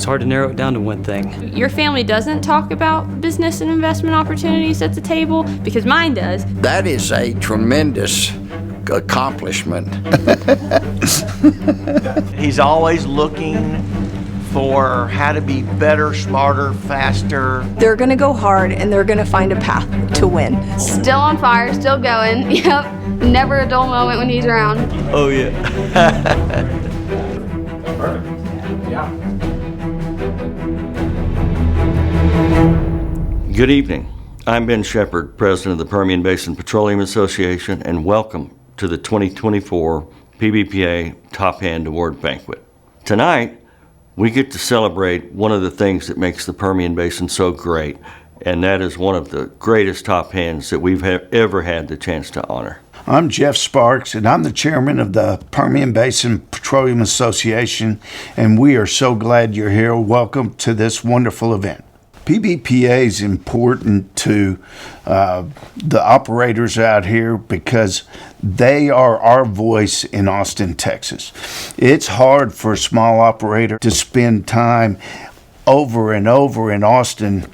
It's hard to narrow it down to one thing. Your family doesn't talk about business and investment opportunities at the table, because mine does. That is a tremendous accomplishment. He's always looking for how to be better, smarter, faster. They're gonna go hard and they're gonna find a path to win. Still on fire, still going. Yep. Never a dull moment when he's around. Oh, yeah. Good evening. I'm Ben Shepard, President of the Permian Basin Petroleum Association, and welcome to the 2024 PBPA Top Hand Award Banquet. Tonight, we get to celebrate one of the things that makes the Permian Basin so great, and that is one of the greatest top hands that we've ever had the chance to honor. I'm Jeff Sparks, and I'm the chairman of the Permian Basin Petroleum Association, and we are so glad you're here. Welcome to this wonderful event. PBPA is important to the operators out here because they are our voice in Austin, Texas. It's hard for a small operator to spend time over and over in Austin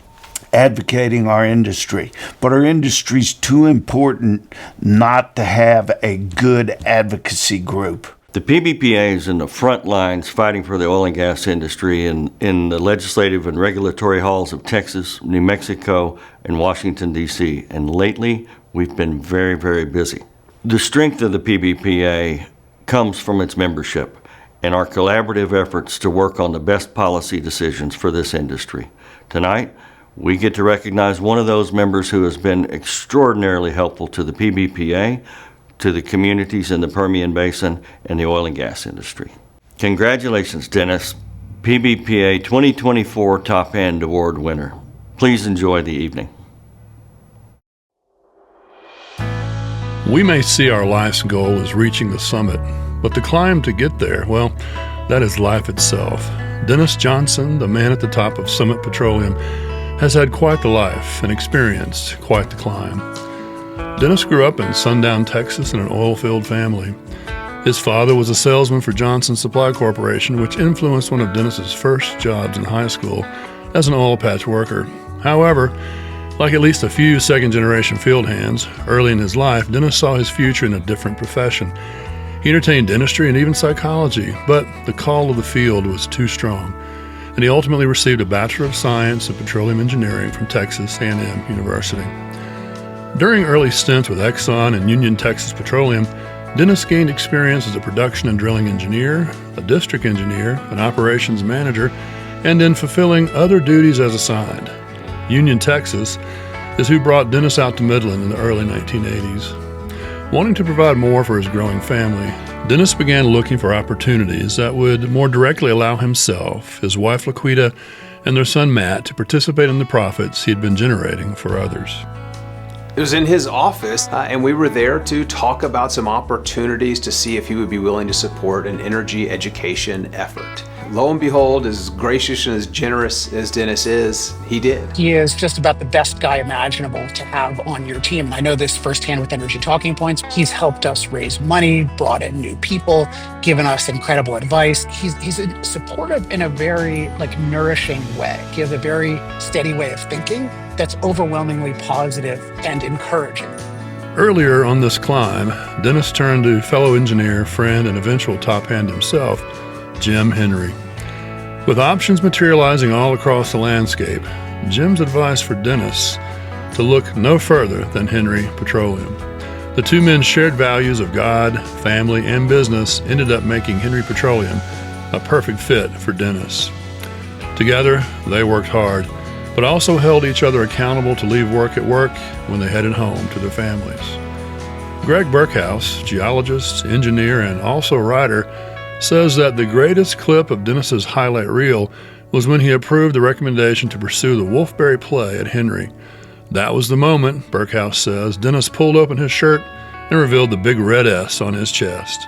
advocating our industry, but our industry's too important not to have a good advocacy group. The PBPA is in the front lines fighting for the oil and gas industry in the legislative and regulatory halls of Texas, New Mexico, and Washington, D.C. And lately, we've been very, very busy. The strength of the PBPA comes from its membership and our collaborative efforts to work on the best policy decisions for this industry. Tonight, we get to recognize one of those members who has been extraordinarily helpful to the PBPA, to the communities in the Permian Basin, and the oil and gas industry. Congratulations, Dennis, PBPA 2024 Top Hand Award winner. Please enjoy the evening. We may see our life's goal as reaching the summit, but the climb to get there, well, that is life itself. Dennis Johnson, the man at the top of Summit Petroleum, has had quite the life and experienced quite the climb. Dennis grew up in Sundown, Texas in an oil-filled family. His father was a salesman for Johnson Supply Corporation, which influenced one of Dennis's first jobs in high school as an oil patch worker. However, like at least a few second-generation field hands, early in his life, Dennis saw his future in a different profession. He entertained dentistry and even psychology, but the call of the field was too strong, and he ultimately received a Bachelor of Science in Petroleum Engineering from Texas A&M University. During early stints with Exxon and Union Texas Petroleum, Dennis gained experience as a production and drilling engineer, a district engineer, an operations manager, and in fulfilling other duties as assigned. Union Texas is who brought Dennis out to Midland in the early 1980s. Wanting to provide more for his growing family, Dennis began looking for opportunities that would more directly allow himself, his wife Laquita, and their son Matt to participate in the profits he had been generating for others. It was in his office, and we were there to talk about some opportunities to see if he would be willing to support an energy education effort. Lo and behold, as gracious and as generous as Dennis is, he did. He is just about the best guy imaginable to have on your team. I know this firsthand with Energy Talking Points. He's helped us raise money, brought in new people, given us incredible advice. He's supportive in a very nourishing way. He has a very steady way of thinking that's overwhelmingly positive and encouraging. Earlier on this climb, Dennis turned to fellow engineer, friend, and eventual top hand himself, Jim Henry. With options materializing all across the landscape, Jim's advice for Dennis to look no further than Henry Petroleum. The two men's shared values of God, family, and business ended up making Henry Petroleum a perfect fit for Dennis. Together, they worked hard, but also held each other accountable to leave work at work when they headed home to their families. Greg Burkhouse, geologist, engineer, and also writer, says that the greatest clip of Dennis's highlight reel was when he approved the recommendation to pursue the Wolfberry play at Henry. That was the moment, Burkhouse says, Dennis pulled open his shirt and revealed the big red S on his chest.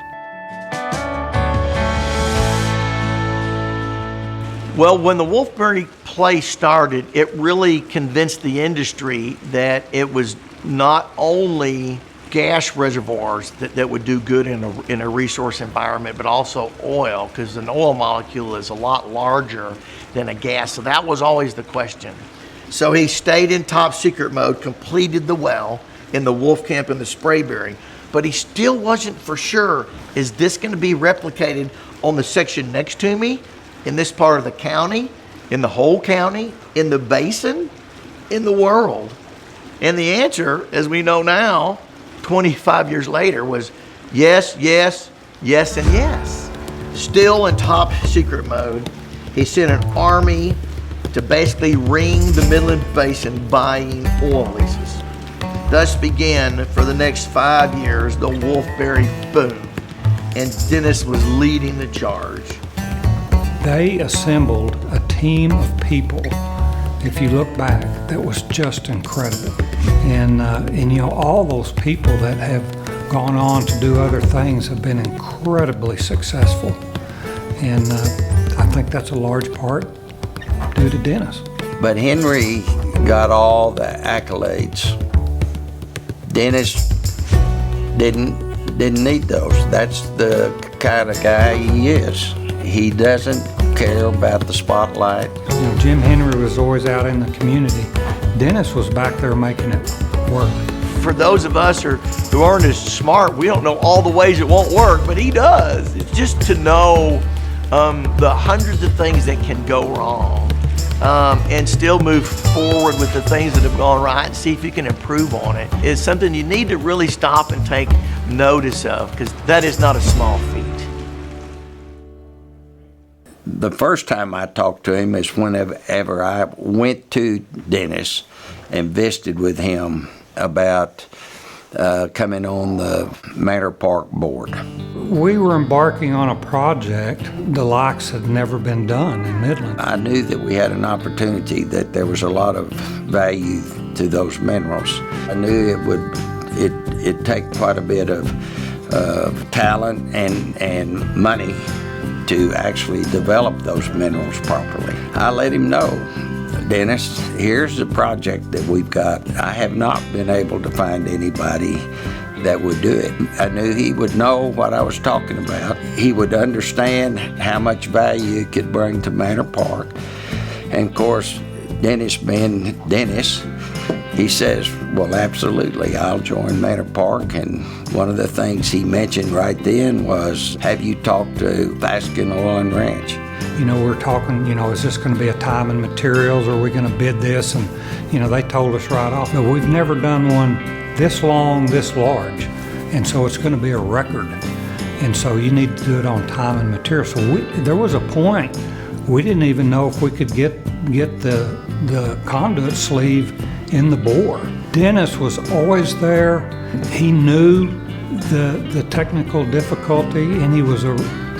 Well, when the Wolfberry play started, it really convinced the industry that it was not only gas reservoirs that would do good in a resource environment, but also oil, because an oil molecule is a lot larger than a gas. So that was always the question. So he stayed in top secret mode, completed the well in the Wolf Camp and the Sprayberry, but he still wasn't for sure, is this going to be replicated on the section next to me, in this part of the county, in the whole county, in the basin, in the world? And the answer, as we know now, 25 years later, was yes, yes, yes, and yes. Still in top secret mode, he sent an army to basically ring the Midland Basin buying oil leases. Thus began, for the next 5 years, the Wolfberry boom, and Dennis was leading the charge. They assembled a team of people, if you look back, that was just incredible. And you know, all those people that have gone on to do other things have been incredibly successful. And I think that's a large part due to Dennis. But Henry got all the accolades. Dennis didn't need those. That's the kind of guy he is. He doesn't care about the spotlight. You know, Jim Henry was always out in the community. Dennis was back there making it work. For those of us who aren't as smart, we don't know all the ways it won't work, but he does. It's just to know the hundreds of things that can go wrong and still move forward with the things that have gone right and see if you can improve on it is something you need to really stop and take notice of, because that is not a small feat. The first time I talked to him is whenever I went to Dennis and visited with him about coming on the Manor Park board. We were embarking on a project the likes had never been done in Midland. I knew that we had an opportunity, that there was a lot of value to those minerals. I knew it'd take quite a bit of talent and money to actually develop those minerals properly. I let him know, Dennis, here's the project that we've got. I have not been able to find anybody that would do it. I knew he would know what I was talking about. He would understand how much value it could bring to Manor Park. And of course, Dennis being Dennis, he says, well, absolutely, I'll join Manor Park. And one of the things he mentioned right then was, have you talked to Faskin Oil and Ranch? You know, we're talking, you know, is this going to be a time and materials, or are we going to bid this? And, you know, they told us right off, no, we've never done one this long, this large. And so it's going to be a record. And so you need to do it on time and material. So there was a point, we didn't even know if we could get the conduit sleeve in the bore. Dennis was always there. He knew the technical difficulty, and he was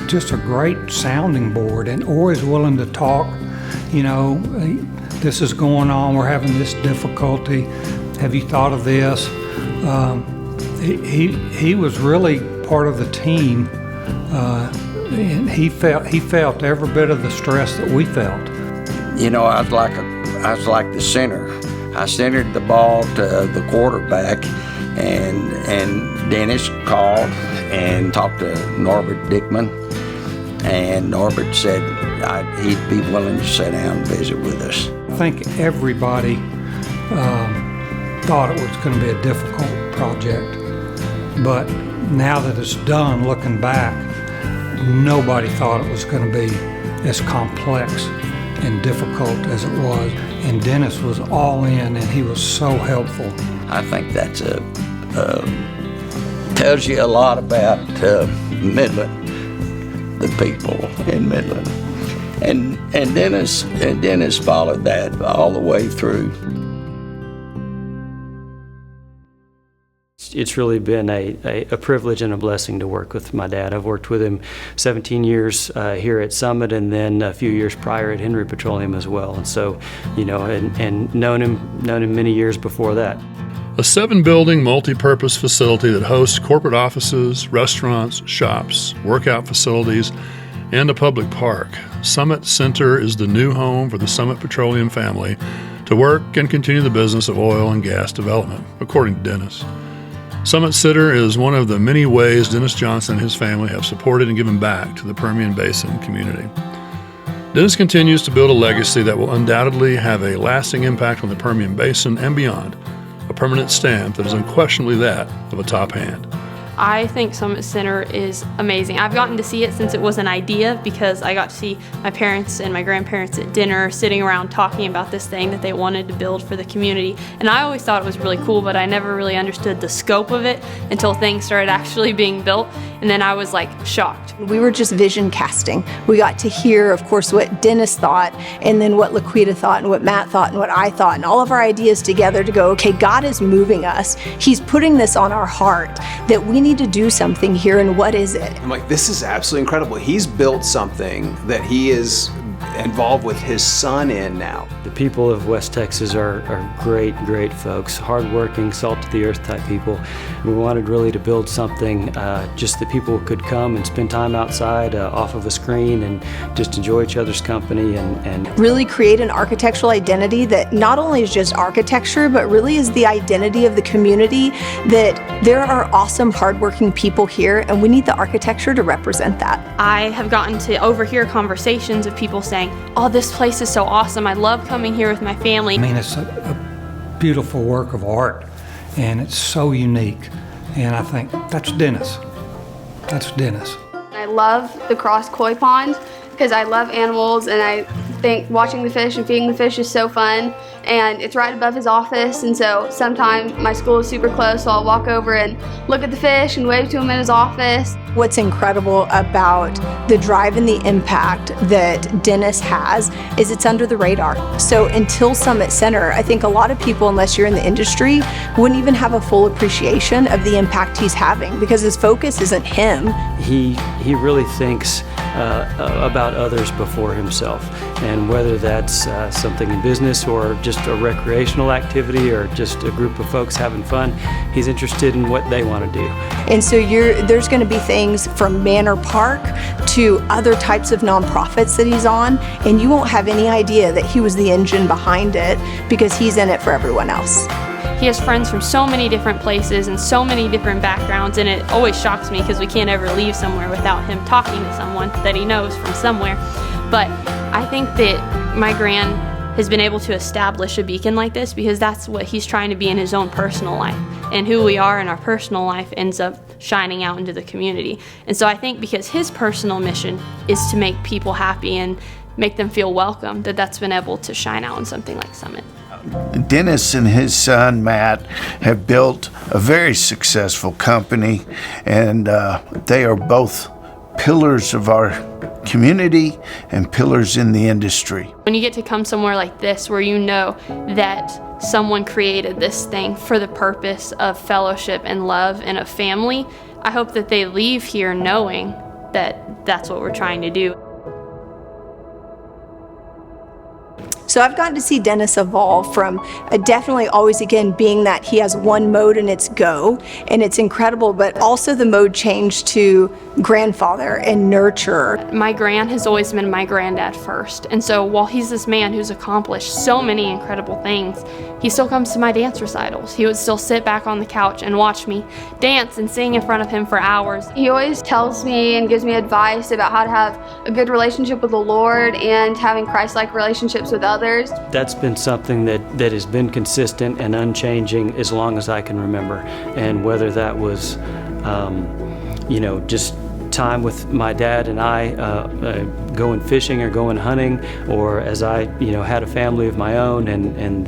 just a great sounding board and always willing to talk. You know, this is going on, we're having this difficulty. Have you thought of this? He was really part of the team, and he felt every bit of the stress that we felt. You know, I was like the center. I centered the ball to the quarterback, and Dennis called and talked to Norbert Dickman, and Norbert said he'd be willing to sit down and visit with us. I think everybody thought it was going to be a difficult project, but now that it's done, looking back, nobody thought it was going to be as complex and difficult as it was. And Dennis was all in, and he was so helpful. I think that's tells you a lot about Midland, the people in Midland, and Dennis followed that all the way through. It's really been a privilege and a blessing to work with my dad. I've worked with him 17 years here at Summit, and then a few years prior at Henry Petroleum as well. And so, you know, and known him many years before that. A 7-building multi-purpose facility that hosts corporate offices, restaurants, shops, workout facilities, and a public park. Summit Center is the new home for the Summit Petroleum family to work and continue the business of oil and gas development, according to Dennis. Summit Sitter is one of the many ways Dennis Johnson and his family have supported and given back to the Permian Basin community. Dennis continues to build a legacy that will undoubtedly have a lasting impact on the Permian Basin and beyond, a permanent stamp that is unquestionably that of a top hand. I think Summit Center is amazing. I've gotten to see it since it was an idea because I got to see my parents and my grandparents at dinner sitting around talking about this thing that they wanted to build for the community. And I always thought it was really cool, but I never really understood the scope of it until things started actually being built. And then I was like shocked. We were just vision casting. We got to hear, of course, what Dennis thought, and then what Laquita thought, and what Matt thought, and what I thought, and all of our ideas together to go, okay, God is moving us. He's putting this on our heart that we need to do something here, and what is it? I'm like, this is absolutely incredible. He's built something that he is involved with his son in now. The people of West Texas are great, great folks, hardworking, salt-to-the-earth type people. We wanted really to build something just that people could come and spend time outside off of a screen and just enjoy each other's company and really create an architectural identity that not only is just architecture, but really is the identity of the community, that there are awesome, hardworking people here, and we need the architecture to represent that. I have gotten to overhear conversations of people saying, oh, this place is so awesome. I love coming here with my family. I mean, it's a beautiful work of art, and it's so unique. And I think that's Dennis. That's Dennis. I love the cross koi pond because I love animals, and I think watching the fish and feeding the fish is so fun. And it's right above his office, and so sometimes my school is super close, so I'll walk over and look at the fish and wave to him in his office. What's incredible about the drive and the impact that Dennis has is it's under the radar. So until Summit Center, I think a lot of people, unless you're in the industry, wouldn't even have a full appreciation of the impact he's having because his focus isn't him. He really thinks about others before himself, and whether that's something in business or just a recreational activity or just a group of folks having fun, he's interested in what they want to do. And so there's going to be things from Manor Park to other types of nonprofits that he's on, and you won't have any idea that he was the engine behind it because he's in it for everyone else. He has friends from so many different places and so many different backgrounds, and it always shocks me because we can't ever leave somewhere without him talking to someone that he knows from somewhere. But I think that my gran has been able to establish a beacon like this because that's what he's trying to be in his own personal life. And who we are in our personal life ends up shining out into the community. And so I think because his personal mission is to make people happy and make them feel welcome, that's been able to shine out in something like Summit. Dennis and his son Matt have built a very successful company, and they are both pillars of our community and pillars in the industry. When you get to come somewhere like this where you know that someone created this thing for the purpose of fellowship and love and a family, I hope that they leave here knowing that that's what we're trying to do. So I've gotten to see Dennis evolve from definitely always, again, being that he has one mode and it's go, and it's incredible, but also the mode change to grandfather and nurturer. My gran has always been my granddad first, and so while he's this man who's accomplished so many incredible things, he still comes to my dance recitals. He would still sit back on the couch and watch me dance and sing in front of him for hours. He always tells me and gives me advice about how to have a good relationship with the Lord and having Christ-like relationships with others. That's been something that has been consistent and unchanging as long as I can remember. And whether that was, just time with my dad and I going fishing or going hunting, or as I had a family of my own, and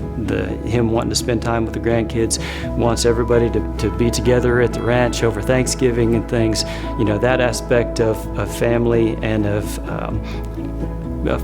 him wanting to spend time with the grandkids, wants everybody to be together at the ranch over Thanksgiving and things. That aspect of family and of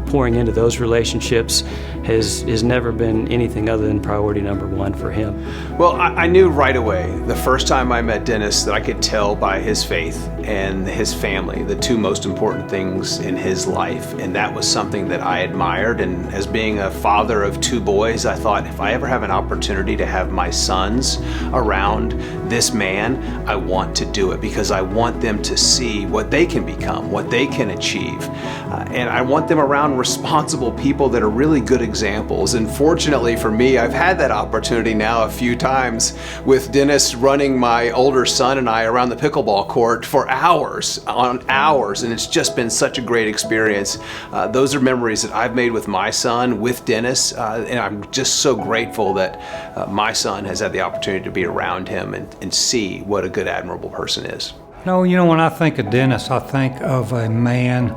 pouring into those relationships has never been anything other than priority number one for him. Well, I knew right away, the first time I met Dennis, that I could tell by his faith and his family, the two most important things in his life. And that was something that I admired. And as being a father of two boys, I thought if I ever have an opportunity to have my sons around this man, I want to do it because I want them to see what they can become, what they can achieve. And I want them around responsible people that are really good examples. And fortunately for me, I've had that opportunity now a few times with Dennis running my older son and I around the pickleball court for hours on hours, and it's just been such a great experience. Those are memories that I've made with my son, with Dennis, and I'm just so grateful that my son has had the opportunity to be around him and see what a good, admirable person is. No, when I think of Dennis, I think of a man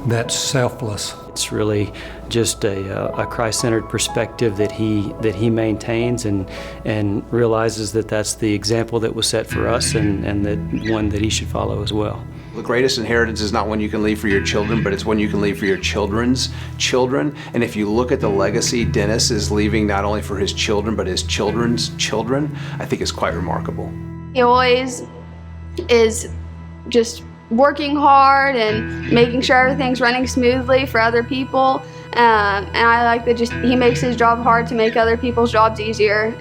that's selfless. It's really just a Christ-centered perspective that he maintains and realizes that that's the example that was set for us and that one that he should follow as well. The greatest inheritance is not one you can leave for your children, but it's one you can leave for your children's children. And if you look at the legacy Dennis is leaving not only for his children, but his children's children, I think is quite remarkable. He always is just working hard and making sure everything's running smoothly for other people. And I like that he makes his job hard to make other people's jobs easier.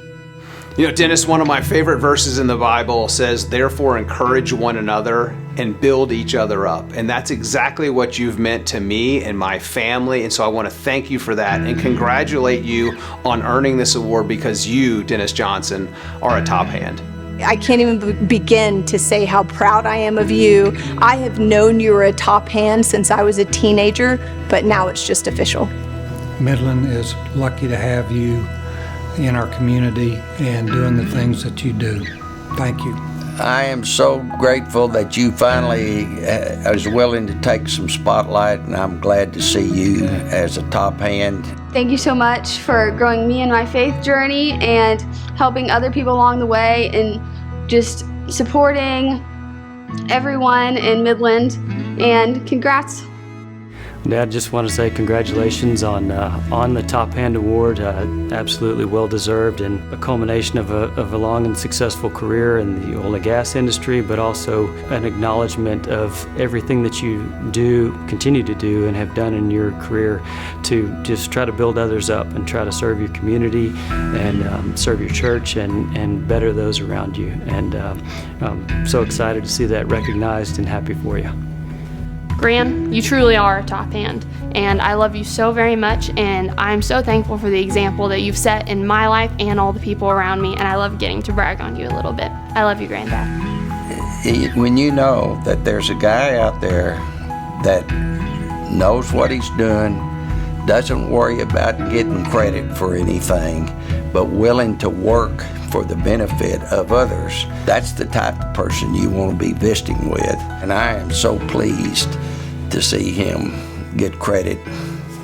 Dennis, one of my favorite verses in the Bible says, "Therefore encourage one another and build each other up." And that's exactly what you've meant to me and my family. And so I want to thank you for that and congratulate you on earning this award, because you, Dennis Johnson, are a top hand. I can't even begin to say how proud I am of you. I have known you were a top hand since I was a teenager, but now it's just official. Midland is lucky to have you in our community and doing the things that you do. Thank you. I am so grateful that you finally was willing to take some spotlight, and I'm glad to see you as a top hand. Thank you so much for growing me in my faith journey and helping other people along the way and just supporting everyone in Midland, and congrats. Dad, just want to say congratulations on the Top Hand Award. Absolutely well deserved, and a culmination of a long and successful career in the oil and gas industry, but also an acknowledgement of everything that you do, continue to do, and have done in your career to just try to build others up and try to serve your community and serve your church and better those around you. And I'm so excited to see that recognized and happy for you. Gran, you truly are a top hand, and I love you so very much, and I'm so thankful for the example that you've set in my life and all the people around me, and I love getting to brag on you a little bit. I love you, Granddad. When you know that there's a guy out there that knows what he's doing, doesn't worry about getting credit for anything, but willing to work for the benefit of others, that's the type of person you want to be visiting with. And I am so pleased to see him get credit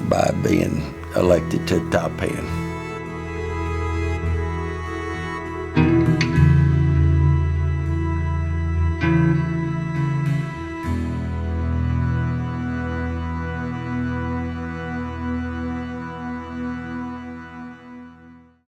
by being elected to top hand.